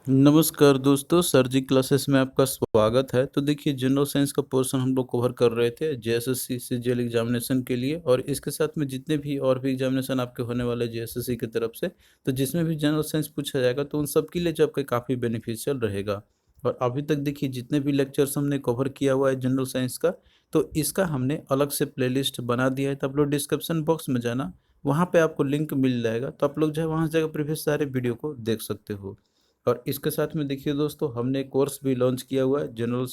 नमस्कार दोस्तों, सर जी क्लासेस में आपका स्वागत है। तो देखिए जनरल साइंस का पोर्शन हम लोग कवर कर रहे थे जेएसएससी सीजीएल एग्जामिनेशन के लिए, और इसके साथ में जितने भी और भी एग्जामिनेशन आपके होने वाले जेएसएससी की तरफ से, तो जिसमें भी जनरल साइंस पूछा जाएगा तो उन सब के लिए जो आपका काफ़ी बेनिफिशियल रहेगा। और अभी तक देखिए जितने भी लेक्चर्स हमने कवर किया हुआ है जनरल साइंस का, तो इसका हमने अलग से प्लेलिस्ट बना दिया है। तो आप लोग डिस्क्रिप्शन बॉक्स में जाना, वहाँ पे आपको लिंक मिल जाएगा, तो आप लोग जो है वहाँ से जाकर प्रीवियस सारे वीडियो को देख सकते हो। और इसके साथ में देखिए दोस्तों, हमने कोर्स भी लॉन्च किया हुआ है जनरल,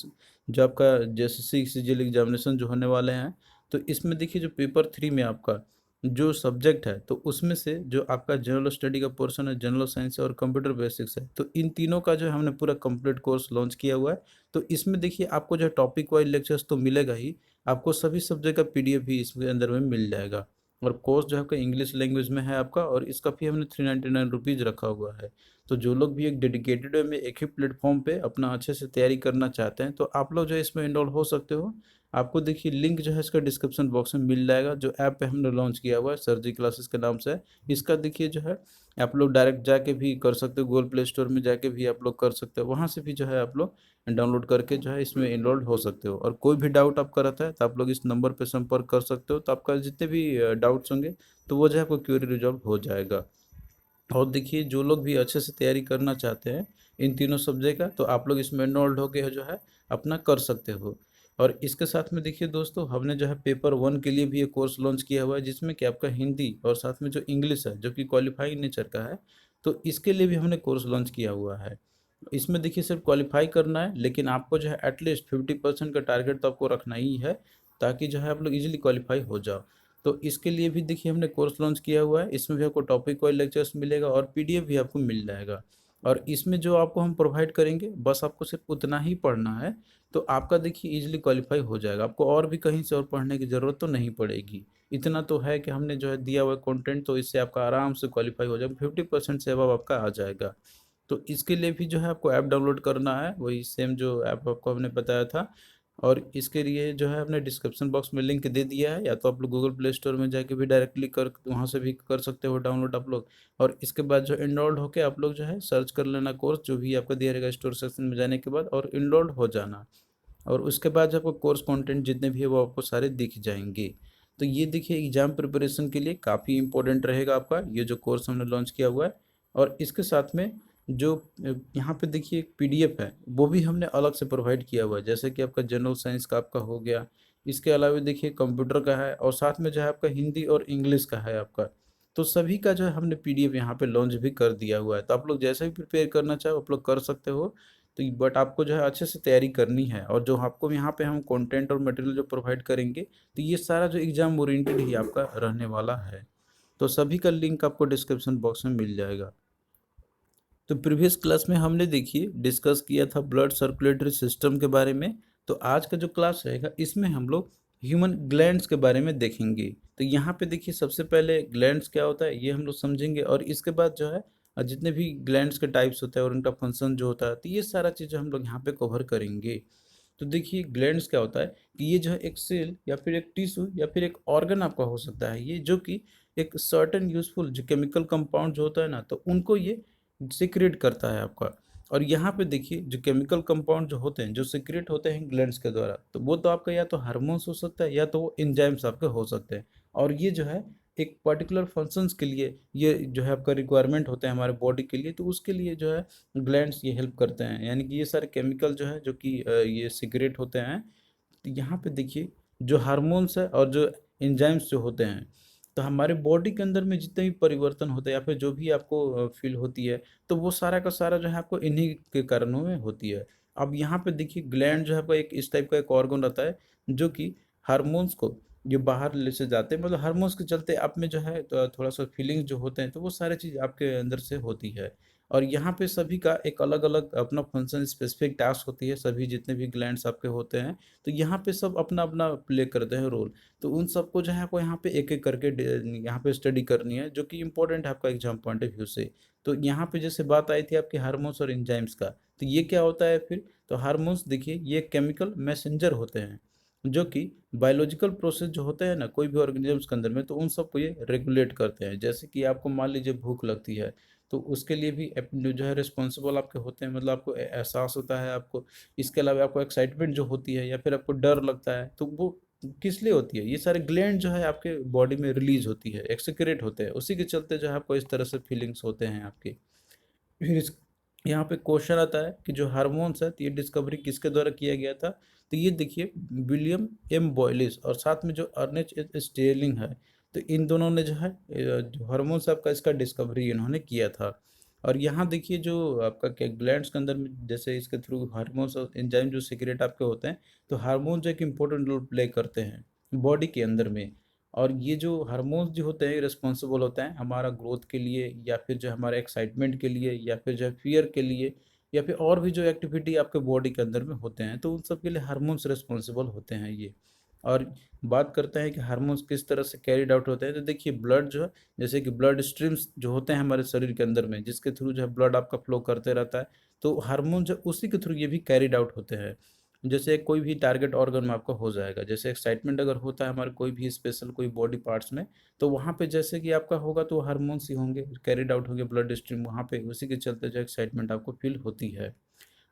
जो आपका जेएसएससी सीजीएल एग्जामिनेशन जो होने वाले हैं। तो इसमें देखिए जो पेपर 3 में आपका जो सब्जेक्ट है, तो उसमें से जो आपका जनरल स्टडी का पोर्शन है, जनरल साइंस है और कंप्यूटर बेसिक्स है, तो इन तीनों का जो है हमने पूरा कंप्लीट कोर्स लॉन्च किया हुआ है। तो इसमें देखिए आपको जो है टॉपिक वाइज लेक्चर्स तो मिलेगा ही, आपको सभी सब्जेक्ट का पीडीएफ भी इसके अंदर में मिल जाएगा। और कोर्स जो है आपका इंग्लिश लैंग्वेज में है आपका, और इसका भी हमने 399 रुपीज़ रखा हुआ है। तो जो लोग भी एक डेडिकेटेड वे में एक ही प्लेटफॉर्म पे अपना अच्छे से तैयारी करना चाहते हैं, तो आप लोग जो है इसमें इनरोल हो सकते हो। आपको देखिए लिंक जो है इसका डिस्क्रिप्शन बॉक्स में मिल जाएगा। जो ऐप पे हमने लॉन्च किया हुआ है सर जी क्लासेस के नाम से है, इसका देखिए जो है आप लोग डायरेक्ट जाके भी कर सकते हो, गूगल प्ले स्टोर में जाके भी आप लोग कर सकते हो, वहाँ से भी जो है आप लोग डाउनलोड करके जो है इसमें इनरोल्ड हो सकते हो। और कोई भी डाउट आपका रहता है तो आप लोग इस नंबर पर संपर्क कर सकते हो, तो आपका जितने भी डाउट्स होंगे तो वो जो है आपको क्वेरी रिजॉल्व हो जाएगा। और देखिए जो लोग भी अच्छे से तैयारी करना चाहते हैं इन तीनों सब्जेक्ट का, तो आप लोग इसमें एनरोल्ड होकर जो है अपना कर सकते हो। और इसके साथ में देखिए दोस्तों, हमने जो है पेपर 1 के लिए भी एक कोर्स लॉन्च किया हुआ है, जिसमें कि आपका हिंदी और साथ में जो इंग्लिश है जो कि क्वालिफाइंग नेचर का है, तो इसके लिए भी हमने कोर्स लॉन्च किया हुआ है। इसमें देखिए सिर्फ क्वालिफाई करना है, लेकिन आपको जो है एटलीस्ट 50% का टारगेट तो आपको रखना ही है, ताकि जो है आप लोग इजीली क्वालिफाई हो जाओ। तो इसके लिए भी देखिए हमने कोर्स लॉन्च किया हुआ है, इसमें भी आपको टॉपिक वाइज लेक्चर्स मिलेगा और पीडीएफ भी आपको मिल जाएगा। और इसमें जो आपको हम प्रोवाइड करेंगे, बस आपको सिर्फ उतना ही पढ़ना है, तो आपका देखिए इजीली क्वालिफाई हो जाएगा। आपको और भी कहीं से और पढ़ने की ज़रूरत तो नहीं पड़ेगी। इतना तो है कि हमने जो है दिया हुआ कंटेंट, तो इससे आपका आराम से क्वालिफाई हो जाएगा, 50% से अबव आपका आ जाएगा। तो इसके लिए भी जो है आपको ऐप डाउनलोड करना है, वही सेम जो ऐप आपको हमने बताया था। और इसके लिए जो है हमने डिस्क्रिप्शन बॉक्स में लिंक दे दिया है, या तो आप लोग गूगल प्ले स्टोर में जाके भी डायरेक्टली कर वहाँ से भी कर सकते हो डाउनलोड आप लोग। और इसके बाद जो इनरोल्ड होके आप लोग जो है सर्च कर लेना कोर्स, जो भी आपका दिया रहेगा स्टोर सेक्शन में जाने के बाद, और इनरोल्ड हो जाना। और उसके बाद जो आपको कोर्स कंटेंट जितने भी है वो आपको सारे दिख जाएंगे। तो ये देखिए एग्जाम प्रिपरेशन के लिए काफ़ी इंपॉर्टेंट रहेगा आपका ये जो कोर्स हमने लॉन्च किया हुआ है। और इसके साथ में जो यहाँ पे देखिए एक पीडीएफ है, वो भी हमने अलग से प्रोवाइड किया हुआ है, जैसे कि आपका जनरल साइंस का आपका हो गया। इसके अलावा देखिए कंप्यूटर का है, और साथ में जो है आपका हिंदी और इंग्लिश का है आपका। तो सभी का जो है हमने पीडीएफ यहाँ पे लॉन्च भी कर दिया हुआ है, तो आप लोग जैसे भी प्रिपेयर करना चाहो आप लोग कर सकते हो। तो बट आपको जो है अच्छे से तैयारी करनी है, और जो आपको यहाँ पे हम कंटेंट और मटेरियल जो प्रोवाइड करेंगे, तो ये सारा जो एग्जाम ओरिएंटेड ही आपका रहने वाला है। तो सभी का लिंक आपको डिस्क्रिप्शन बॉक्स में मिल जाएगा। तो प्रीवियस क्लास में हमने देखिए डिस्कस किया था ब्लड सर्कुलेटरी सिस्टम के बारे में। तो आज का जो क्लास रहेगा इसमें हम लोग ह्यूमन ग्लैंड्स के बारे में देखेंगे। तो यहाँ पे देखिए सबसे पहले ग्लैंड्स क्या होता है ये हम लोग समझेंगे, और इसके बाद जो है जितने भी ग्लैंड्स के टाइप्स होते हैं और उनका फंक्शन जो होता है, तो ये सारा चीज़ हम लोग यहाँ पे कवर करेंगे। तो देखिए ग्लैंड्स क्या होता है कि ये जो है एक सेल या फिर एक टिश्यू या फिर एक ऑर्गन आपका हो सकता है, ये जो कि एक सर्टेन यूजफुल जो केमिकल कंपाउंड जो होता है ना, तो उनको ये सिक्रेट करता है आपका। और यहाँ पे देखिए जो केमिकल कंपाउंड जो होते हैं जो सिक्रेट होते हैं ग्लैंड्स के द्वारा, तो वो तो आपका या तो हार्मोन्स हो सकता है या तो वो एंजाइम्स आपके हो सकते हैं। और ये जो है एक पर्टिकुलर फंक्शंस के लिए ये जो है आपका रिक्वायरमेंट होते हैं हमारे बॉडी के लिए, तो उसके लिए जो है ग्लैंड्स ये हेल्प करते हैं, यानी कि ये सारे केमिकल जो है जो कि ये सिक्रेट होते हैं। तो यहाँ पे देखिए जो हार्मोन्स है और जो एंजाइम्स जो होते हैं, तो हमारे बॉडी के अंदर में जितने भी परिवर्तन होते हैं या फिर जो भी आपको फील होती है, तो वो सारा का सारा जो है आपको इन्हीं के कारणों में होती है। अब यहाँ पे देखिए ग्लैंड जो है आपका एक इस टाइप का एक ऑर्गन रहता है, जो कि हार्मोन्स को ये बाहर ले से जाते हैं, मतलब हार्मोन्स के चलते आप में जो है तो थोड़ा सा फीलिंग्स जो होते हैं, तो वो सारी चीज़ आपके अंदर से होती है। और यहाँ पे सभी का एक अलग अलग अपना फंक्शन स्पेसिफिक टास्क होती है, सभी जितने भी ग्लैंड्स आपके होते हैं, तो यहाँ पे सब अपना अपना प्ले करते हैं रोल। तो उन सबको जो है आपको यहाँ पे एक एक करके यहाँ पे स्टडी करनी है, जो कि इंपॉर्टेंट है आपका एग्जाम पॉइंट ऑफ व्यू से। तो यहाँ पे जैसे बात आई थी आपके हार्मोन्स और एंजाइम्स का, तो ये क्या होता है फिर। तो हार्मोन्स देखिए ये केमिकल मैसेंजर होते हैं, जो कि बायोलॉजिकल प्रोसेस जो होते हैं ना कोई भी ऑर्गेनिजम्स के अंदर में, तो उन सबको ये रेगुलेट करते हैं। जैसे कि आपको मान लीजिए भूख लगती है, तो उसके लिए भी जो है रिस्पॉन्सिबल आपके होते हैं, मतलब आपको एहसास होता है आपको। इसके अलावा आपको एक्साइटमेंट जो होती है या फिर आपको डर लगता है, तो वो किस लिए होती है? ये सारे ग्लैंड जो है आपके बॉडी में रिलीज होती है, एक्सक्रीट होते हैं, उसी के चलते जो है आपको इस तरह से फीलिंग्स होते हैं आपके। फिर इस यहाँ पे क्वेश्चन आता है कि जो हार्मोन्स है, तो ये डिस्कवरी किसके द्वारा किया गया था? तो ये देखिए, विलियम एम बॉयलिस और साथ में जो अर्नेस्ट स्टेरलिंग है, तो इन दोनों ने जो है जो हार्मोन्स आपका इसका डिस्कवरी इन्होंने किया था। और यहाँ देखिए जो आपका क्या ग्लैंड्स के अंदर में जैसे इसके थ्रू हार्मोन्स और एंजाइम जो सीक्रेट आपके होते हैं, तो हार्मोन्स एक इम्पोर्टेंट रोल प्ले करते हैं बॉडी के अंदर में। और ये जो हार्मोन्स जो होते हैं रिस्पॉन्सिबल होते हैं हमारा ग्रोथ के लिए, या फिर जो हमारे एक्साइटमेंट के लिए, या फिर जो है फियर के लिए, या फिर और भी जो एक्टिविटी आपके बॉडी के अंदर में होते हैं, तो उन सब के लिए हार्मोन्स रिस्पॉन्सिबल होते हैं ये। और बात करते हैं कि हार्मोन्स किस तरह से कैरिड आउट होते हैं, तो देखिए ब्लड जो है, जैसे कि ब्लड स्ट्रीम्स जो होते हैं हमारे शरीर के अंदर में, जिसके थ्रू जो है ब्लड आपका फ्लो करते रहता है, तो हार्मोन जो उसी के थ्रू ये भी कैरिड आउट होते हैं। जैसे कोई भी टारगेट ऑर्गन में आपका हो जाएगा, जैसे एक्साइटमेंट अगर होता है हमारे कोई भी स्पेशल कोई बॉडी पार्ट्स में, तो वहाँ पे जैसे कि आपका होगा तो हार्मोन्स ही होंगे, कैरिड आउट होंगे ब्लड स्ट्रीम वहाँ पे, उसी के चलते जो एक्साइटमेंट आपको फील होती है।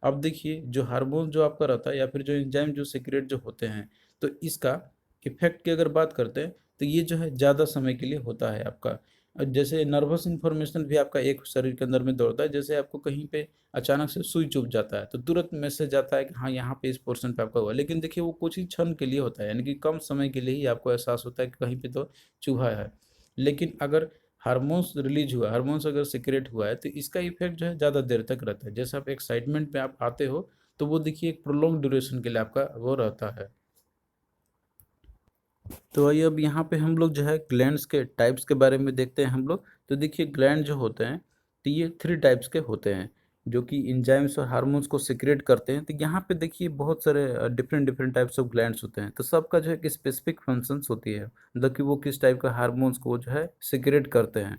अब देखिए जो हार्मोन जो आपका रहता है या फिर जो एंजाइम जो सीक्रेट जो होते हैं, तो इसका इफेक्ट की अगर बात करते हैं, तो ये जो है ज़्यादा समय के लिए होता है आपका। जैसे नर्वस इन्फॉर्मेशन भी आपका एक शरीर के अंदर में दौड़ता है, जैसे आपको कहीं पे अचानक से सुई चुभ जाता है, तो तुरंत मैसेज आता है कि हाँ यहाँ पे इस पोर्शन पे आपका हुआ, लेकिन देखिए वो कुछ ही क्षण के लिए होता है, यानी कि कम समय के लिए ही आपको एहसास होता है कि कहीं पे तो चूहा है। लेकिन अगर हार्मोन्स रिलीज हुआ, हार्मोन्स अगर सीक्रेट हुआ है, तो इसका इफेक्ट जो है ज़्यादा देर तक रहता है। जैसे आप एक्साइटमेंट पे आप आते हो, तो वो देखिए एक प्रोलॉन्ग ड्यूरेशन के लिए आपका वो रहता है। तो आइए अब यहाँ पे हम लोग जो है ग्लैंड्स के टाइप्स के बारे में देखते हैं हम लोग। तो देखिए ग्लैंड जो होते हैं, तो ये 3 टाइप्स के होते हैं, जो कि एंजाइम्स और हार्मोन्स को सीक्रेट करते हैं। तो यहाँ पे देखिए बहुत सारे different different types of glands होते हैं, तो सबका जो है एक स्पेसिफिक फंक्शंस होती है, मतलब कि वो किस टाइप का हार्मोन्स को जो है सीक्रेट करते हैं।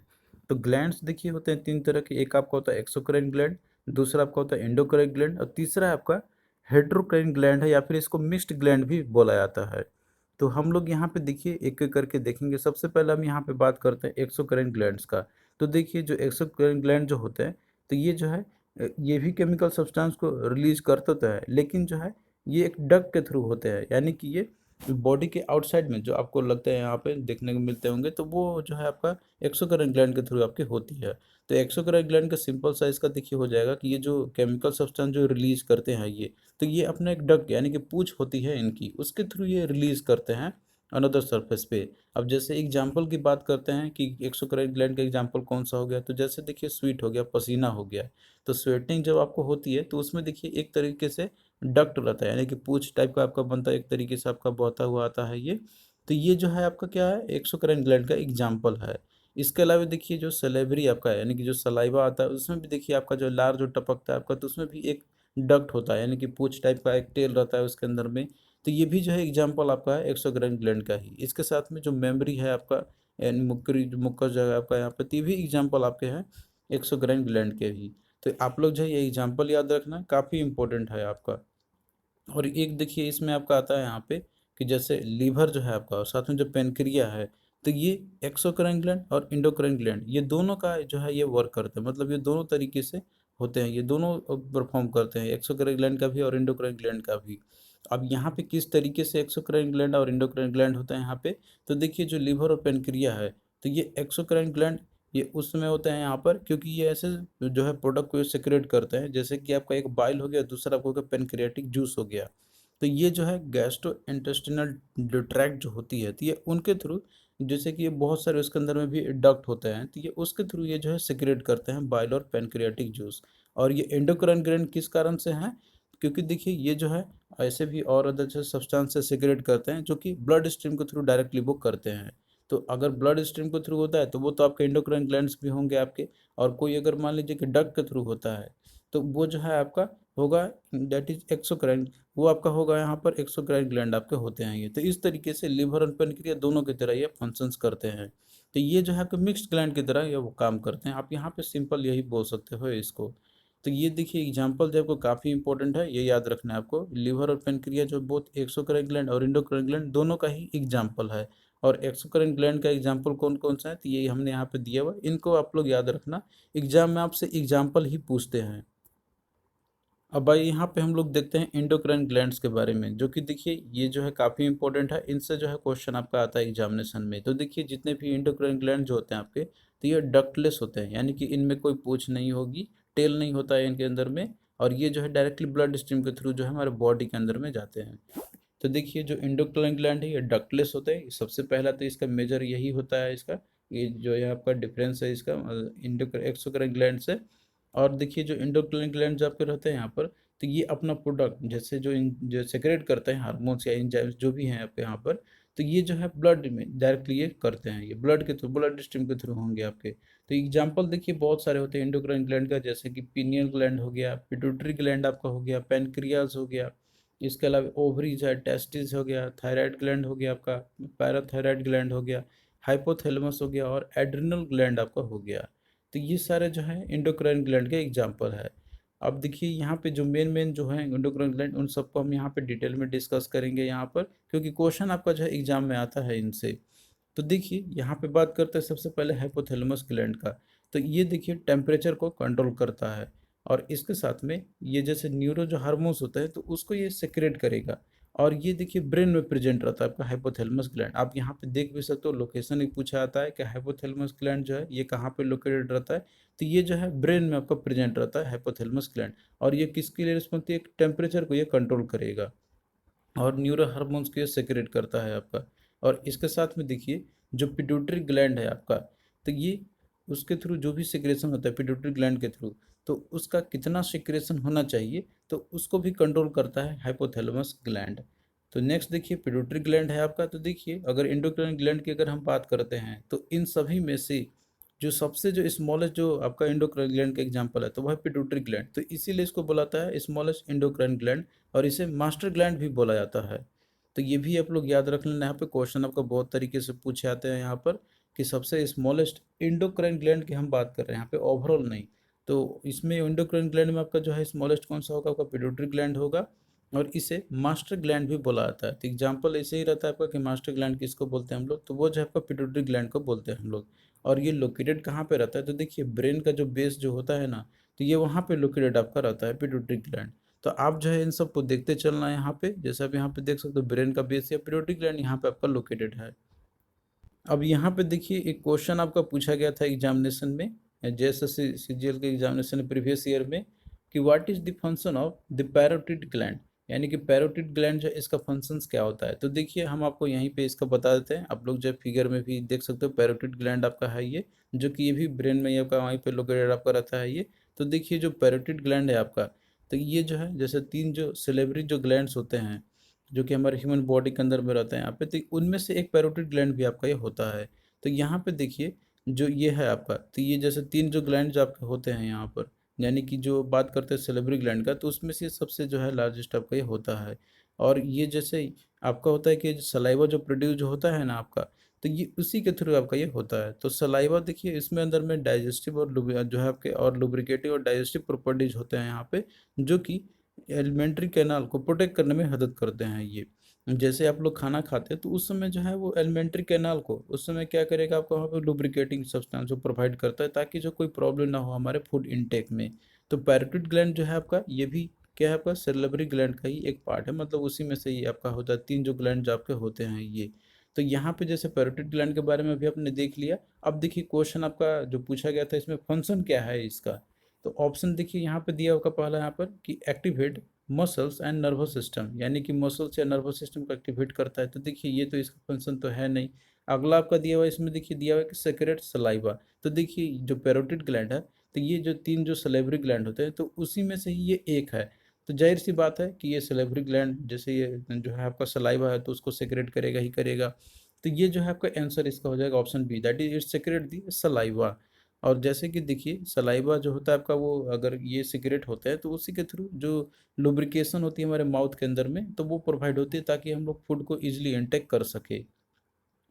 तो ग्लैंड्स देखिए होते हैं 3 तरह के, एक आपका होता है एक्सोक्राइन ग्लैंड, दूसरा आपका होता है एंडोक्राइन ग्लैंड, और तीसरा है आपका हेट्रोक्राइन ग्लैंड है, या फिर इसको मिक्स्ड ग्लैंड भी बोला जाता है। तो हम लोग यहाँ पे देखिए एक एक करके देखेंगे। सबसे पहले हम यहाँ पे बात करते हैं एक्सोक्राइन ग्लैंड्स का। तो देखिए जो एक्सोक्राइन ग्लैंड जो होते हैं, तो ये जो है ये भी केमिकल सब्सटेंस को रिलीज करता तो है, लेकिन जो है ये एक डक्ट के थ्रू होते हैं, यानी कि ये बॉडी के आउटसाइड में जो आपको लगता है यहाँ पे देखने को मिलते होंगे, तो वो जो है आपका एक्सोक्राइन ग्लैंड के थ्रू आपकी होती है। तो एक्सोक्राइन ग्लैंड का सिंपल सा इसका देखिए हो जाएगा कि ये जो केमिकल सब्सटेंस जो रिलीज करते हैं ये, तो ये अपना एक डक्ट यानी कि पूंछ होती है इनकी, उसके थ्रू ये रिलीज करते हैं अनदर सरफेस पे। अब जैसे एग्जांपल की बात करते हैं कि एक्सोक्राइन ग्लैंड का एग्जांपल कौन सा हो गया, तो जैसे देखिए स्वीट हो गया, पसीना हो गया। तो स्वेटिंग जब आपको होती है, तो उसमें देखिए एक तरीके से डक्ट रहता है, यानी कि पूंछ टाइप का आपका बनता है, एक तरीके से आपका बहता हुआ आता है ये। तो ये जो है आपका क्या है, एक्सोक्राइन ग्लैंड का एग्जाम्पल है। इसके अलावा देखिए जो सलेवरी आपका है, यानी कि जो सलाइवा आता है, उसमें भी देखिए आपका जो लार जो टपकता है आपका, तो उसमें भी एक डक्ट होता है, यानी कि पूंछ टाइप का एक टेल रहता है उसके अंदर में। तो ये भी जो है एग्जाम्पल आपका है एक्सोक्राइन ग्लैंड का ही। इसके साथ में जो मेमोरी है आपका, यानी मुक्करी जो मुक्कस जगह आपका यहाँ पे, तो ये भी एग्जाम्पल आपके हैं एक्सोक्राइन ग्लैंड के ही। तो आप लोग जो है ये एग्जाम्पल याद रखना, काफ़ी इंपॉर्टेंट है आपका। और एक देखिए इसमें आपका आता है यहाँ पे कि जैसे लीवर जो है आपका और साथ में जो पेनक्रिया है, तो ये एक्सोक्राइन ग्लैंड और इंडोक्राइन ग्लैंड ये दोनों का जो है ये वर्क करते हैं, मतलब ये दोनों तरीके से होते हैं, ये दोनों परफॉर्म करते हैं, एक्सोक्राइन ग्लैंड का भी और इंडोक्राइन ग्लैंड का भी। अब यहाँ पे किस तरीके से एक्सोक्राइन ग्लैंड और इंडोक्राइन ग्लैंड होता है यहाँ पे, तो देखिए जो लीवर और पेनक्रिया है, तो ये एक्सोक्राइन ग्लैंड ये उस समय होता है यहाँ पर, क्योंकि ये ऐसे जो है प्रोडक्ट को सेक्रेट करते हैं, जैसे कि आपका एक बाइल हो गया, दूसरा आपको हो गया पेनक्रियाटिक जूस हो गया। तो ये जो है गैस्ट्रो इंटेस्टिनल ट्रैक्ट जो होती है, तो ये उनके थ्रू, जैसे कि ये बहुत सारे उसके अंदर में भी डक्ट होते हैं, तो ये उसके थ्रू ये जो है सेक्रेट करते हैं बाइल और पेनक्रियाटिक जूस। और ये एंडोक्राइन ग्लैंड किस कारण से हैं, क्योंकि देखिए ये जो है ऐसे भी और अदर जो सब्सटेंस से सेक्रेट करते हैं, जो कि ब्लड स्ट्रीम के थ्रू डायरेक्टली वो करते हैं। तो अगर ब्लड स्ट्रीम के थ्रू होता है, तो वो तो आपके एंडोक्राइन ग्लैंड्स भी होंगे आपके। और कोई अगर मान लीजिए कि डक्ट के थ्रू होता है, तो वो जो है आपका होगा दैट इज एक्सोक्राइन, वो आपका होगा यहाँ पर एक्सोक्राइन ग्लैंड आपके होते हैं ये। तो इस तरीके से लिवर और पेनक्रिया दोनों की तरह ये फंक्शंस करते हैं। तो ये जो है आपके मिक्स्ड ग्लैंड की तरह ये वो काम करते हैं, आप यहाँ पे सिंपल यही बोल सकते हो इसको। तो ये देखिए एग्जाम्पल जो आपको काफ़ी इंपॉर्टेंट है, ये याद रखना है आपको, लिवर और पेनक्रिया जो बोथ एक्सोक्राइन ग्लैंड और इंडोक्राइन ग्लैंड दोनों का ही एग्जाम्पल है। और एक्सोक्राइन ग्लैंड का एग्जाम्पल कौन कौन सा है, तो ये हमने यहाँ पे दिया हुआ, इनको आप लोग याद रखना, एग्जाम में आपसे एग्जाम्पल ही पूछते हैं। अब भाई यहाँ पे हम लोग देखते हैं एंडोक्राइन ग्लैंड्स के बारे में, जो कि देखिए ये जो है काफ़ी इंपॉर्टेंट है, इनसे जो है क्वेश्चन आपका आता है एग्जामिनेशन में। तो देखिए जितने भी एंडोक्राइन ग्लैंड जो होते हैं आपके, तो ये डक्टलेस होते हैं, यानी कि इनमें कोई पूंछ नहीं होगी, टेल नहीं होता है इनके अंदर में, और ये जो है डायरेक्टली ब्लड स्ट्रीम के थ्रू जो है हमारे बॉडी के अंदर में जाते हैं। तो देखिए जो एंडोक्राइन ग्लैंड है ये डक्टलेस होते हैं, सबसे पहला तो इसका मेजर यही होता है इसका, ये जो है आपका डिफरेंस है इसका एक्सोक्राइन ग्लैंड से। और देखिए जो एंडोक्राइन ग्लैंड जो आपके रहते हैं यहाँ पर, तो ये अपना प्रोडक्ट जैसे जो सेक्रेट करते हैं हार्मोन्स या एंजाइम्स जो भी हैं आपके यहाँ पर, तो ये जो है ब्लड में डायरेक्टली ये करते हैं, ये ब्लड के थ्रू, ब्लड स्ट्रीम के थ्रू होंगे आपके। तो एग्जाम्पल देखिए बहुत सारे होते हैं एंडोक्राइन ग्लैंड का, जैसे कि पीनियल ग्लैंड हो गया, पिट्यूटरी ग्लैंड आपका हो गया, पैनक्रियाज हो गया, इसके अलावा ओवरीज है, टेस्टिस हो गया, थायराइड ग्लैंड हो गया आपका, पैराथायराइड ग्लैंड हो गया, हाइपोथैलेमस हो गया, और एड्रिनल ग्लैंड आपका हो गया। तो ये सारे जो है एंडोक्राइन ग्लैंड के एग्जाम्पल है। अब देखिए यहाँ पे जो मेन मेन जो है एंडोक्राइन ग्लैंड, उन सबको हम यहाँ पे डिटेल में डिस्कस करेंगे यहाँ पर, क्योंकि क्वेश्चन आपका जो है एग्जाम में आता है इनसे। तो देखिए यहाँ पे बात करते हैं सबसे पहले हाइपोथैलेमस ग्लैंड का। तो ये देखिए टेम्परेचर को कंट्रोल करता है, और इसके साथ में ये जैसे न्यूरो जो हार्मोन्स होता है तो उसको ये सेक्रेट करेगा। और ये देखिए ब्रेन में प्रेजेंट रहता है आपका हाइपोथैलेमस ग्लैंड, आप यहाँ पे देख भी सकते हो, लोकेशन ही पूछा आता है कि हाइपोथैलेमस ग्लैंड जो है ये कहाँ पे लोकेटेड रहता है, तो ये जो है ब्रेन में आपका प्रेजेंट रहता है हाइपोथैलेमस ग्लैंड। और ये किसके लिए रिस्पॉन्सिबल है, टेम्परेचर को ये कंट्रोल करेगा, और न्यूरो हार्मोन्स को ये सेक्रेट करता है आपका। और इसके साथ में देखिए जो पिट्यूटरी ग्लैंड है आपका, तो ये उसके थ्रू जो भी सिक्रेशन होता है पिट्यूटरी ग्लैंड के थ्रू, तो उसका कितना सिक्रेशन होना चाहिए, तो उसको भी कंट्रोल करता है हाइपोथैलेमस ग्लैंड। तो नेक्स्ट देखिए पिट्यूटरी ग्लैंड है आपका, तो देखिए अगर एंडोक्राइन ग्लैंड की अगर हम बात करते हैं, तो इन सभी में से जो सबसे जो स्मॉलेस्ट जो आपका एंडोक्राइन ग्लैंड का एग्जांपल है, तो वह पिट्यूटरी ग्लैंड, तो इसीलिए इसको बोला जाता है स्मॉलेस्ट एंडोक्राइन ग्लैंड, और इसे मास्टर ग्लैंड भी बोला जाता है। तो ये भी आप लोग याद रख लेना, यहाँ पे क्वेश्चन आपका बहुत तरीके से पूछे आते हैं यहाँ पर, कि सबसे स्मॉलेस्ट एंडोक्राइन ग्लैंड की हम बात कर रहे हैं यहाँ पे, ओवरऑल नहीं। तो इसमें एंडोक्राइन ग्लैंड में आपका जो है स्मॉलेस्ट कौन सा होगा, आपका पिट्यूटरी ग्लैंड होगा, और इसे मास्टर ग्लैंड भी बोला जाता है। तो एग्जाम्पल ऐसे ही रहता है आपका कि मास्टर ग्लैंड किसको बोलते हैं हम लोग, तो वो जो है आपका पिट्यूटरी ग्लैंड को बोलते हैं हम लोग। और ये लोकेटेड कहाँ पे रहता है, तो देखिए ब्रेन का जो बेस जो होता है ना, तो ये वहाँ पे लोकेटेड आपका रहता है पिट्यूटरी ग्लैंड। तो आप जो है इन सबको देखते चलना है यहाँ पे, जैसे आप यहाँ पे देख सकते हो ब्रेन का बेस या पिट्यूटरी ग्लैंड यहाँ पे आपका लोकेटेड है। अब यहाँ पे देखिए एक क्वेश्चन आपका पूछा गया था एग्जामिनेशन में, जेएसएससी सीजीएल के एग्जामिनेशन प्रीवियस ईयर में, कि what is the function of the parotid gland, यानी कि पैरोटिड ग्लैंड जो है इसका फंक्शंस क्या होता है। तो देखिए हम आपको यहीं पे इसका बता देते हैं, आप लोग जो फिगर में भी देख सकते हो पैरोटिड ग्लैंड आपका है ये, जो कि ये भी ब्रेन में ही आपका वहीं पे लोकेटेड आपका रहता है ये। तो देखिए जो पैरोटिड ग्लैंड है आपका, तो ये जो है जैसे तीन जो सिलेबरी जो ग्लैंड्स होते हैं, जो कि हमारे ह्यूमन बॉडी के अंदर में रहते हैं यहाँ पे, तो उनमें से एक पैरोटिड ग्लैंड भी आपका ये होता है। तो यहाँ पे देखिए जो ये है आपका, तो ये जैसे तीन जो ग्लैंड जो आपके होते हैं यहाँ पर, यानी कि जो बात करते हैं सेलेब्री ग्लैंड का, तो उसमें से सबसे जो है लार्जेस्ट आपका ये होता है। और ये जैसे आपका होता है कि सलाइवा जो प्रोड्यूस जो होता है ना आपका, तो ये उसी के थ्रू आपका ये होता है। तो सलाइवा देखिए इसमें अंदर में डाइजेस्टिव और जो है आपके और लुब्रिकेटिव और डाइजेस्टिव प्रॉपर्टीज होते हैं यहाँ पे, जो कि एलिमेंट्री कैनाल को प्रोटेक्ट करने में मदद करते हैं ये। जैसे आप लोग खाना खाते हैं तो उस समय जो है वो एलिमेंट्री कैनाल को उस समय क्या करेगा, आपको वहाँ पे लुब्रिकेटिंग सब्सटेंस प्रोवाइड करता है, ताकि जो कोई प्रॉब्लम ना हो हमारे फूड इनटेक में। तो पैरोटिड ग्लैंड जो है आपका, ये भी क्या है आपका सेरेब्रल ग्लैंड का ही एक पार्ट है, मतलब उसी में से ही आपका होता है, तीन जो ग्लैंड जो आपके होते हैं ये। तो यहाँ पे जैसे पैरोटिड ग्लैंड के बारे में भी आपने देख लिया। अब देखिए क्वेश्चन आपका जो पूछा गया था इसमें फंक्शन क्या है इसका, तो ऑप्शन देखिए यहाँ पे दिया होगा पहला यहाँ पर कि activate muscles and nervous system, यानी कि मसल्स या नर्वस सिस्टम को एक्टिवेट करता है। तो देखिए ये तो इसका फंक्शन तो है नहीं। अगला आपका दिया हुआ है, इसमें देखिए दिया हुआ है कि सेक्रेट सलाइवा। तो देखिए जो पैरोटिड ग्लैंड है, तो ये जो तीन जो सलेवरी ग्लैंड होते हैं, तो उसी में से ही ये एक है। तो जाहिर सी बात है कि ये सलेवरी ग्लैंड जैसे ये जो है आपका सलाइवा है, तो उसको सेक्रेट करेगा ही करेगा। तो ये जो है आपका आंसर इसका हो जाएगा option B, that is it secrete the saliva. और जैसे कि देखिए सलाइवा जो होता है आपका, वो अगर ये सिगरेट होता है तो उसी के थ्रू जो लुब्रिकेशन होती है हमारे माउथ के अंदर में, तो वो प्रोवाइड होती है ताकि हम लोग फूड को इजीली इंटेक कर सके।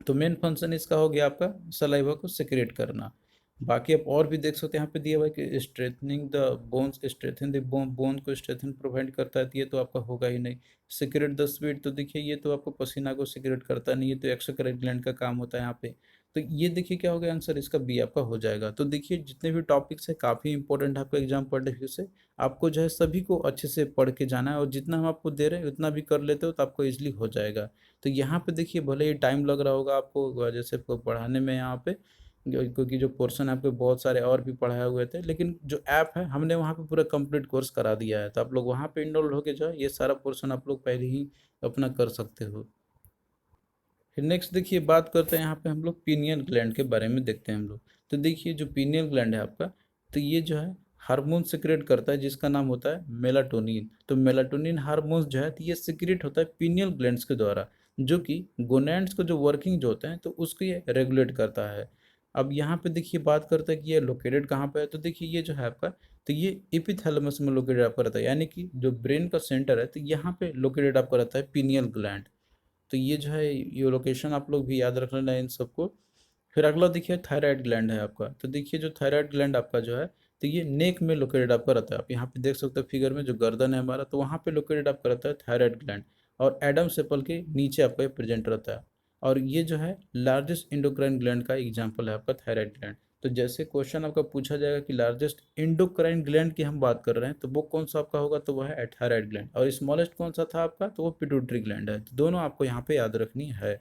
तो मेन फंक्शन इसका हो गया आपका सलाइवा को सिक्रेट करना। बाकी आप और भी देख सकते हैं, यहाँ पे दिया हुआ है कि strengthening the bones, strengthen the bone को स्ट्रेथन प्रोवाइड करता है, तो ये तो आपका होगा ही नहीं। सिक्रेट द स्वीट, तो देखिए ये तो आपको पसीना को सिक्रेट करता नहीं, ये तो एक्स्ट्रा ग्लैंड का काम होता है यहाँ पे। तो ये देखिए क्या हो गया आंसर, इसका बी आपका हो जाएगा। तो देखिए जितने भी टॉपिक्स है काफ़ी इंपॉर्टेंट है आपका एग्जाम पॉइंट ऑफ व्यू से, आपको जो है सभी को अच्छे से पढ़ के जाना है, और जितना हम आपको दे रहे हैं उतना भी कर लेते हो तो आपको इजिली हो जाएगा। तो यहाँ पे देखिए भले ही टाइम लग रहा होगा आपको जैसे आपको पढ़ाने में यहाँ पे, क्योंकि जो पोर्शन आपके बहुत सारे और भी पढ़ाए हुए थे, लेकिन जो ऐप है हमने वहाँ पे पूरा कंप्लीट कोर्स करा दिया है, तो आप लोग वहाँ पे इनरोल होके जो है ये सारा पोर्शन आप लोग पहले ही अपना कर सकते हो। फिर नेक्स्ट देखिए बात करते हैं यहाँ पे हम लोग पीनियल ग्लैंड के बारे में देखते हैं हम लोग। तो देखिए जो पीनियल ग्लैंड है आपका, तो ये जो है हार्मोन सिक्रेट करता है जिसका नाम होता है मेलाटोनिन। तो मेलाटोनिन हार्मोन जो है तो ये सिक्रेट होता है पीनियल ग्लैंड्स के द्वारा, जो कि गोनैड्स को जो वर्किंग जो होते हैं तो उसको ये रेगुलेट करता है। अब यहाँ पे देखिए बात करते हैं कि ये लोकेटेड कहाँ पे है, तो देखिए ये जो है आपका, तो ये एपिथैलेमस में लोकेटेड आपका रहता है, यानी कि जो ब्रेन का सेंटर है तो यहाँ पे लोकेटेड आपका रहता है पीनियल ग्लैंड। तो ये जो है ये लोकेशन आप लोग भी याद रख लेना इन सबको। फिर अगला देखिए थायराइड ग्लैंड है आपका। तो देखिए जो थायराइड ग्लैंड आपका जो है तो ये नेक में लोकेटेड आपका रहता है। आप यहाँ पे देख सकते हो फिगर में जो गर्दन है हमारा, तो वहाँ पे लोकेटेड आपका रहता है थायराइड ग्लैंड, और एडम सेपल के नीचे आपका ये प्रेजेंट रहता है। और ये जो है लार्जेस्ट इंडोक्राइन ग्लैंड का एग्जाम्पल है आपका थायराइड ग्लैंड। तो जैसे क्वेश्चन आपका पूछा जाएगा कि लार्जेस्ट इंडोक्राइन ग्लैंड की हम बात कर रहे हैं तो वो कौन सा आपका होगा, तो वह है थायराइड ग्लैंड। और स्मॉलेस्ट कौन सा था आपका, तो वो पिट्यूटरी ग्लैंड है। तो दोनों आपको यहाँ पे याद रखनी है।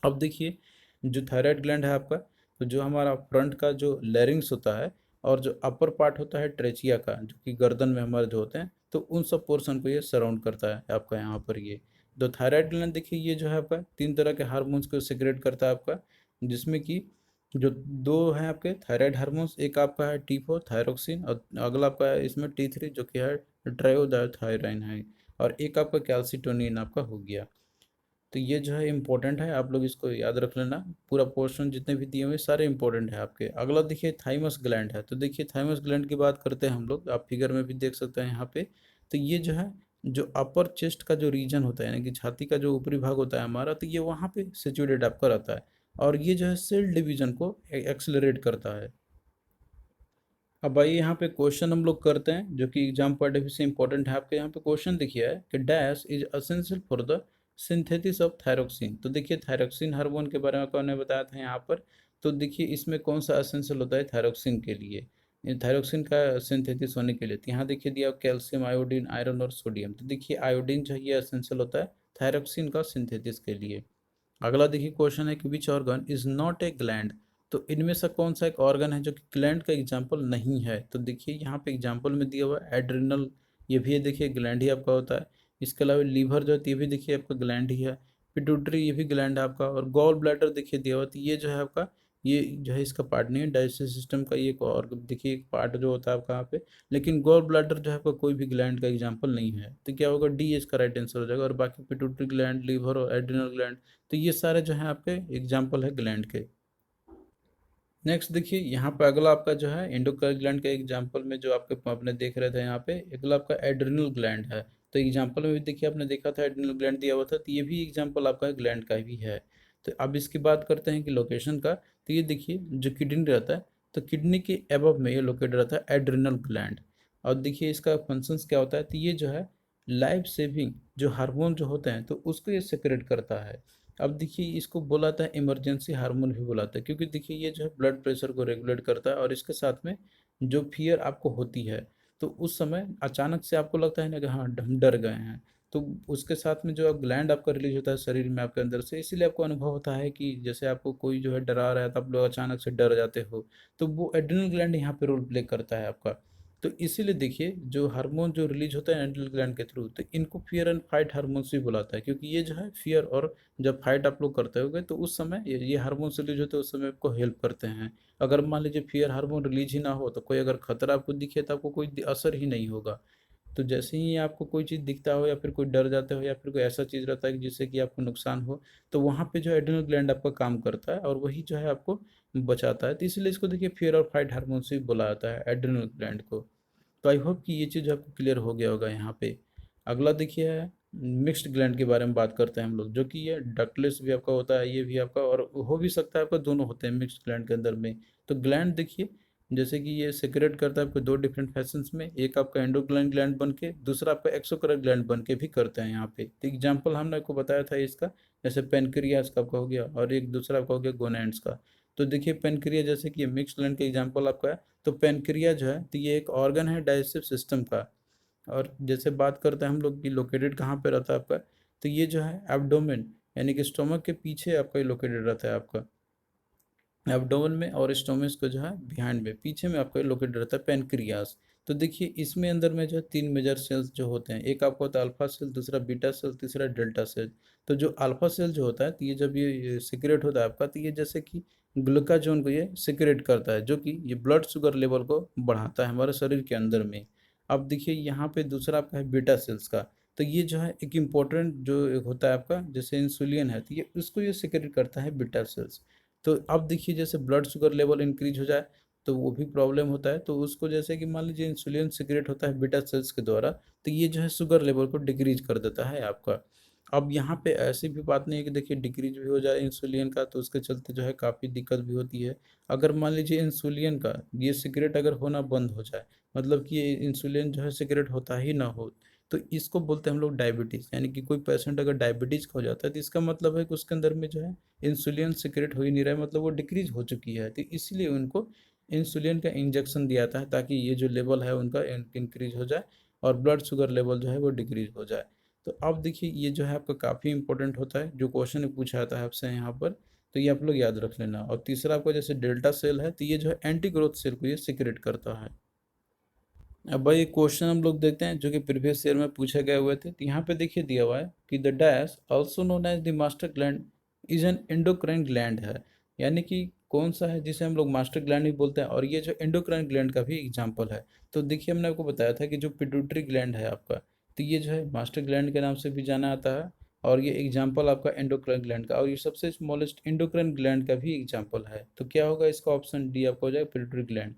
अब देखिए जो थायराइड ग्लैंड है आपका, तो जो हमारा फ्रंट का जो लैरिंग्स होता है और जो अपर पार्ट होता है ट्रेचिया का, जो कि गर्दन में हमारे जो होते हैं, तो उन सब पोर्शन को ये सराउंड करता है आपका यहाँ पर ये। तो थायराइड ग्लैंड देखिए ये जो है आपका तीन तरह के हार्मोन्स को सिक्रेट करता है आपका, जिसमें कि जो दो है आपके थायराइड हार्मोन्स, एक आपका है T4 थायरोक्सिन, और अगला आपका है इसमें T3 जो कि है ट्रायोडायोथायराइन है, और एक आपका कैल्सिटोनिन आपका हो गया। तो ये जो है इम्पोर्टेंट है, आप लोग इसको याद रख लेना। पूरा पोर्शन जितने भी दिए हुए सारे इंपॉर्टेंट है आपके। अगला देखिए थाइमस ग्लैंड है। तो देखिए थाइमस ग्लैंड की बात करते हैं हम लोग, आप फिगर में भी देख सकते हैं यहाँ पे। तो ये जो है जो अपर चेस्ट का जो रीजन होता है, यानी कि छाती का जो ऊपरी भाग होता है हमारा, तो ये वहाँ पे सिचुएटेड आपका रहता है, और ये जो है सेल डिवीजन को एक्सेलरेट करता है। अब आइए यहाँ पे क्वेश्चन हम लोग करते हैं जो कि एग्जाम पॉइंट ऑफ व्यू से इंपॉर्टेंट है आपके। यहाँ पे क्वेश्चन देखिए है कि dash is essential for the synthesis of thyroxine. तो देखिए थायरोक्सिन हार्मोन के बारे में कौन ने बताया था यहाँ पर। तो देखिए इसमें कौन सा असेंशियल होता है थायरोक्सिन के लिए, थायरोक्सिन का सिंथेसिस होने के लिए। तो यहाँ देखिए दिया कैल्शियम, आयोडीन, आयरन और सोडियम। तो देखिए आयोडीन जो है ये असेंशियल होता है थायरोक्सिन का सिंथेसिस के लिए। अगला देखिए क्वेश्चन है कि which organ is not a gland. तो इनमें से कौन सा एक ऑर्गन है जो कि ग्लैंड का एग्जाम्पल नहीं है। तो देखिए यहाँ पे एग्जाम्पल में दिया हुआ है एड्रिनल, ये भी है देखिए ग्लैंड ही आपका होता है। इसके अलावा लीवर जो है ये भी देखिए आपका ग्लैंड ही है। पिट्यूटरी ये भी ग्लैंड है आपका, और गॉल ब्लैडर देखिए दिया हुआ है, तो ये जो है आपका, ये जो है इसका पार्ट नहीं है, डाइजेस्टिव सिस्टम का ये एक और देखिए एक पार्ट जो होता है आपका यहाँ पे। लेकिन गॉल ब्लैडर जो है आपका कोई भी ग्लैंड का एग्जाम्पल नहीं है, तो क्या होगा, डी इसका राइट आंसर हो जाएगा। और बाकी पिट्यूटरी ग्लैंड, लीवर और एड्रिनल ग्लैंड, तो ये सारे जो हैं आपके एग्जाम्पल है ग्लैंड के। नेक्स्ट देखिए यहाँ पे अगला आपका जो है एंडोक्राइन ग्लैंड के एग्जाम्पल में जो आपके अपने देख रहे थे यहाँ पे, अगला आपका एड्रिनल ग्लैंड है। तो एग्जाम्पल में भी देखिए आपने देखा था एड्रिनल ग्लैंड दिया हुआ था, तो ये भी एग्जाम्पल आपका ग्लैंड का भी है। तो अब इसकी बात करते हैं कि लोकेशन का। तो ये देखिए जो किडनी रहता है, तो किडनी के एबव में ये लोकेटेड रहता है एड्रिनल ग्लैंड। और देखिए इसका फंक्शंस क्या होता है, तो ये जो है लाइफ सेविंग जो हार्मोन जो होते हैं तो उसको ये सेक्रेट करता है। अब देखिए इसको बोलाता है इमरजेंसी हार्मोन भी बुलाता है, क्योंकि देखिए ये जो है ब्लड प्रेशर को रेगुलेट करता है, और इसके साथ में जो फियर आपको होती है, तो उस समय अचानक से आपको लगता है ना कि हाँ हम डर गए हैं, तो उसके साथ में जो ग्लैंड आपका रिलीज होता है शरीर में आपके अंदर से, इसीलिए आपको अनुभव होता है कि जैसे आपको कोई जो है डरा रहा है तो आप लोग अचानक से डर जाते हो। तो वो एड्रिनल ग्लैंड यहाँ पे रोल प्ले करता है आपका। तो इसीलिए देखिए जो हार्मोन जो रिलीज होता है एड्रिनल ग्लैंड के थ्रू, तो इनको फियर एंड फाइट हार्मोन्स भी बुलाता है, क्योंकि ये जो है फियर और जब फाइट आप लोग करते होगे तो उस समय ये हार्मोन रिलीज होते हैं, उस समय आपको हेल्प करते हैं। अगर मान लीजिए फियर हार्मोन रिलीज ही ना हो तो कोई अगर खतरा आपको दिखे तो आपको कोई असर ही नहीं होगा। तो जैसे ही आपको कोई चीज़ दिखता हो या फिर कोई डर जाते हो या फिर कोई ऐसा चीज़ रहता है कि जिससे कि आपको नुकसान हो, तो वहाँ पे जो एड्रिनल ग्लैंड आपका काम करता है और वही जो है आपको बचाता है। तो इसलिए इसको देखिए फियर और फाइट हार्मोन से भी बोला जाता है एड्रिनल ग्लैंड को। तो आई होप कि ये चीज़ आपको क्लियर हो गया होगा यहाँ पे। अगला देखिए है मिक्स्ड ग्लैंड के बारे में बात करते हैं हम लोग, जो कि ये डक्टलेस भी आपका होता है, ये भी आपका, और हो भी सकता है आपका दोनों होते हैं मिक्स्ड ग्लैंड के अंदर में। तो ग्लैंड देखिए, जैसे कि ये सेक्रेट करता है आपको दो डिफरेंट फैशंस में, एक आपका एंडोक्राइन ग्लैंड बन के, दूसरा आपका एक्सोक्राइन ग्लैंड बन के भी करते हैं यहाँ पे। तो एग्जाम्पल हमने आपको बताया था इसका, जैसे पेनक्रियास का आपका हो गया, और एक दूसरा आपका हो गया गोनैड्स का। तो देखिए पेनक्रिया, जैसे कि ये मिक्स्ड ग्लैंड का एग्जाम्पल आपका है। तो पेनक्रिया जो है, तो ये एक ऑर्गन है डाइजेस्टिव सिस्टम का। और जैसे बात करते हैं हम लोग कि लोकेटेड कहाँ पे रहता है आपका, तो ये जो है एब्डोमेन, यानी कि स्टोमक के पीछे आपका ये लोकेटेड रहता है आपका, एब्डोमेन में, और स्टोमस को जो है बिहाइंड में, पीछे में आपका लोकेटेड रहता है पेनक्रियास। तो देखिए इसमें अंदर में जो है तीन मेजर सेल्स जो होते हैं, एक आपका होता है अल्फा सेल, दूसरा बीटा सेल, तीसरा डेल्टा सेल। तो जो अल्फा सेल जो होता है, तो ये जब ये सिक्रेट होता है आपका, तो ये जैसे कि ग्लूकाजोन को ये सिक्रेट करता है, जो कि ये ब्लड शुगर लेवल को बढ़ाता है हमारे शरीर के अंदर में। अब देखिए यहाँ पे दूसरा आपका है बीटा सेल्स का। तो ये जो है एक इम्पोर्टेंट जो एक होता है आपका, जैसे इंसुलिन है, तो ये उसको ये सिक्रेट करता है बीटा सेल्स। तो अब देखिए जैसे ब्लड शुगर लेवल इंक्रीज हो जाए तो वो भी प्रॉब्लम होता है, तो उसको जैसे कि मान लीजिए इंसुलिन सिक्रेट होता है बीटा सेल्स के द्वारा, तो ये जो है शुगर लेवल को डिक्रीज कर देता है आपका। अब यहाँ पे ऐसी भी बात नहीं है कि देखिए डिक्रीज भी हो जाए इंसुलिन का, तो उसके चलते जो है काफ़ी दिक्कत भी होती है। अगर मान लीजिए इंसुलिन का ये सिगरेट अगर होना बंद हो जाए, मतलब कि ये इंसुलिन जो है सिगरेट होता ही ना हो, तो इसको बोलते हैं हम लोग डायबिटीज़। यानी कि कोई पेशेंट अगर डायबिटीज़ का हो जाता है, तो इसका मतलब है कि उसके अंदर में जो है इंसुलिन सिक्रेट हो ही नहीं रहा है, मतलब वो डिक्रीज हो चुकी है। तो इसलिए उनको इंसुलिन का इंजेक्शन दिया जाता है, ताकि ये जो लेवल है उनका इंक्रीज हो जाए और ब्लड शुगर लेवल जो है वो डिक्रीज हो जाए। तो अब देखिए ये जो है आपका काफ़ी इंपॉर्टेंट होता है, जो क्वेश्चन पूछा जाता है आपसे यहाँ पर, तो ये आप लोग याद रख लेना। और तीसरा आपका जैसे डेल्टा सेल है, तो ये जो है एंटी ग्रोथ सेल को ये सिक्रेट करता है। अब भाई एक क्वेश्चन हम लोग देखते हैं, जो कि प्रीवियस ईयर में पूछे गए हुए थे। तो यहाँ पे देखिए दिया हुआ है कि the dash also known as the master gland is an endocrine gland है। यानी कि कौन सा है जिसे हम लोग मास्टर ग्लैंड भी बोलते हैं, और ये जो एंडोक्राइन ग्लैंड का भी एग्जाम्पल है। तो देखिए हमने आपको बताया था कि जो पिट्यूटरी ग्लैंड है आपका, तो ये जो है मास्टर ग्लैंड के नाम से भी जाना आता है, और ये एग्जाम्पल आपका एंडोक्राइन ग्लैंड का, और ये सबसे स्मॉलेस्ट एंडोक्राइन ग्लैंड का भी एग्जाम्पल है। तो क्या होगा इसका, ऑप्शन डी आपका हो जाएगा पिट्यूटरी ग्लैंड।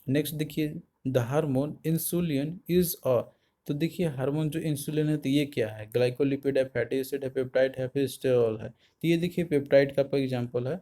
नेक्स्ट देखिए the hormone insulin is a, तो देखिए हार्मोन जो इंसुलिन है, तो ये क्या है, ग्लाइकोलिपिड है, फैटी एसिड है, पेप्टाइड है, फिर स्टेरॉल है। तो ये देखिए पेप्टाइड का एग्जाम्पल है।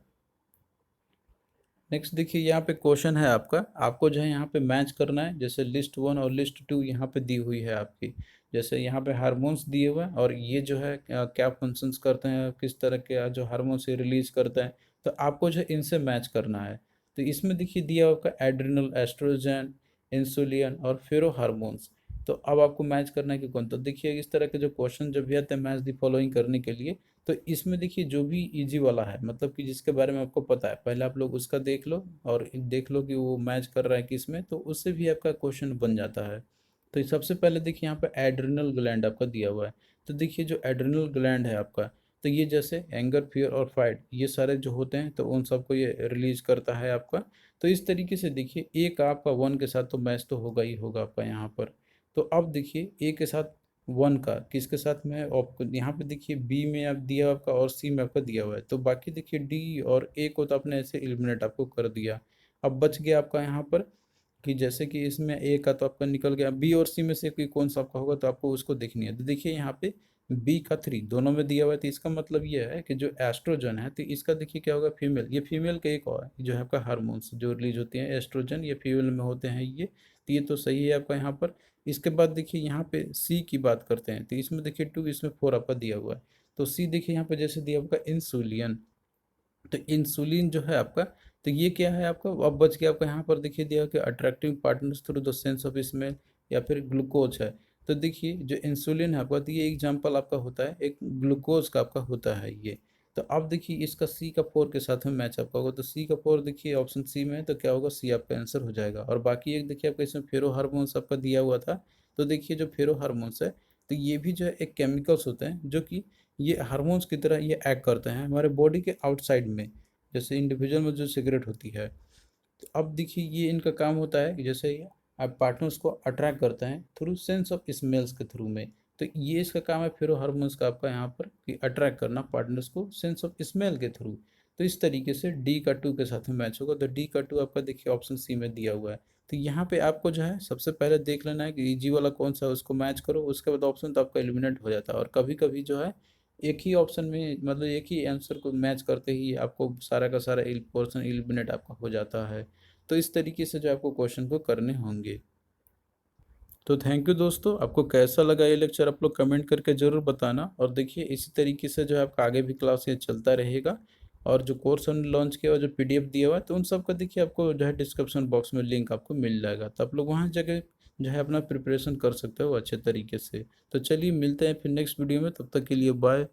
नेक्स्ट देखिए यहाँ पे क्वेश्चन है आपका, आपको जो है यहाँ पे मैच करना है, जैसे लिस्ट वन और लिस्ट टू यहाँ पे दी हुई है आपकी। जैसे यहाँ पे हार्मोन्स दिए हुए हैं, और ये जो है क्या फंक्शंस करते हैं, किस तरह के जो हार्मोन्स ये रिलीज करते हैं, तो आपको जो है इनसे मैच करना है। तो इसमें देखिए दिया हुआ आपका एड्रिनल, एस्ट्रोजन, इंसुलिन और फेरो हार्मोन्स। तो अब आपको मैच करना है कि कौन। तो देखिए इस तरह के जो क्वेश्चन जब भी आते हैं मैच दी फॉलोइंग करने के लिए, तो इसमें देखिए जो भी इजी वाला है, मतलब कि जिसके बारे में आपको पता है, पहले आप लोग उसका देख लो, और देख लो कि वो मैच कर रहा है किस में, तो उससे भी आपका क्वेश्चन बन जाता है। तो सबसे पहले देखिए यहाँ पे एड्रिनल ग्लैंड आपका दिया हुआ है। तो देखिए जो एड्रिनल ग्लैंड है आपका, तो ये जैसे एंगर, फियर और फाइट, ये सारे जो होते हैं, तो उन सबको ये रिलीज करता है आपका। तो इस तरीके से देखिए एक आपका वन के साथ तो मैच तो होगा ही होगा आपका यहाँ पर। तो अब देखिए ए के साथ वन का किसके साथ में है, आपको यहाँ पे देखिए बी में आप दिया हुआ आपका, और सी में आपका दिया हुआ है। तो बाकी देखिए डी और ए को तो आपने ऐसे एलिमिनेट आपको कर दिया। अब बच गया आपका यहाँ पर कि जैसे कि इसमें ए का तो आपका निकल गया, बी और सी में से कोई कौन सा आपका होगा, तो आपको उसको देखनी है। तो देखिए यहाँ पे बी का थ्री दोनों में दिया हुआ है, तो इसका मतलब ये है कि जो एस्ट्रोजन है, तो इसका देखिए क्या होगा, फीमेल, ये फीमेल का एक और है जो है आपका हार्मोन्स जो रिलीज होती हैं एस्ट्रोजन, ये फीमेल में होते हैं ये। तो ये तो सही है आपका यहाँ पर। इसके बाद देखिए यहाँ पे सी की बात करते हैं, तो इसमें देखिए टू, इसमें फोर आपका दिया हुआ है। तो सी देखिए यहाँ पे जैसे दिया हुआ इंसुलियन, तो इंसुलिन जो है आपका, तो ये क्या है आपका, अब बच गया आपका यहाँ पर देखिए दिया कि attractive partners through the sense of smell, या फिर ग्लूकोज है। तो देखिए जो इंसुलिन है आपका, तो ये एग्जाम्पल आपका होता है एक ग्लूकोज का आपका होता है ये। तो अब देखिए इसका सी का फोर के साथ में मैच आपका होगा, तो सी का फोर देखिए ऑप्शन सी में है, तो क्या होगा, सी आपका आंसर हो जाएगा। और बाकी एक देखिए आपका इसमें फेरो हार्मोन्स आपका दिया हुआ था। तो देखिए जो फेरो हार्मोन्स है, तो ये भी जो है एक केमिकल्स होते हैं, जो कि ये हार्मोन्स की तरह ये एक्ट करते हैं हमारे बॉडी के आउटसाइड में, जैसे इंडिविजुअल में जो सिगरेट होती है। तो अब देखिए ये इनका काम होता है कि जैसे आप पार्टनर्स को अट्रैक्ट करते हैं थ्रू सेंस ऑफ स्मेल्स के थ्रू में। तो ये इसका काम है फेरो हार्मोन्स का आपका यहाँ पर कि अट्रैक्ट करना पार्टनर्स को सेंस ऑफ स्मेल के थ्रू। तो इस तरीके से डी का 2 के साथ में मैच होगा। तो डी का 2 आपका देखिए ऑप्शन सी में दिया हुआ है। तो यहाँ पे आपको जो है सबसे पहले देख लेना है कि इजी वाला कौन सा है, उसको मैच करो, उसके बाद ऑप्शन तो आपका एलिमिनेट हो जाता है। और कभी कभी जो है एक ही ऑप्शन में मतलब एक ही आंसर को मैच करते ही आपको सारा का सारा पोर्शन एलिमिनेट आपका हो जाता है। तो इस तरीके से जो आपको क्वेश्चन को करने होंगे। तो थैंक यू दोस्तों, आपको कैसा लगा ये लेक्चर आप लोग कमेंट करके ज़रूर बताना। और देखिए इसी तरीके से जो है आपका आगे भी क्लास ये चलता रहेगा। और जो कोर्स हमने लॉन्च किया और जो पीडीएफ दिया हुआ है तो उन सब का देखिए आपको जो है डिस्क्रिप्शन बॉक्स में लिंक आपको मिल जाएगा, तो आप लोग वहाँ जगह जो है अपना प्रिपरेशन कर सकते हो अच्छे तरीके से। तो चलिए मिलते हैं फिर नेक्स्ट वीडियो में, तब तक के लिए बाय।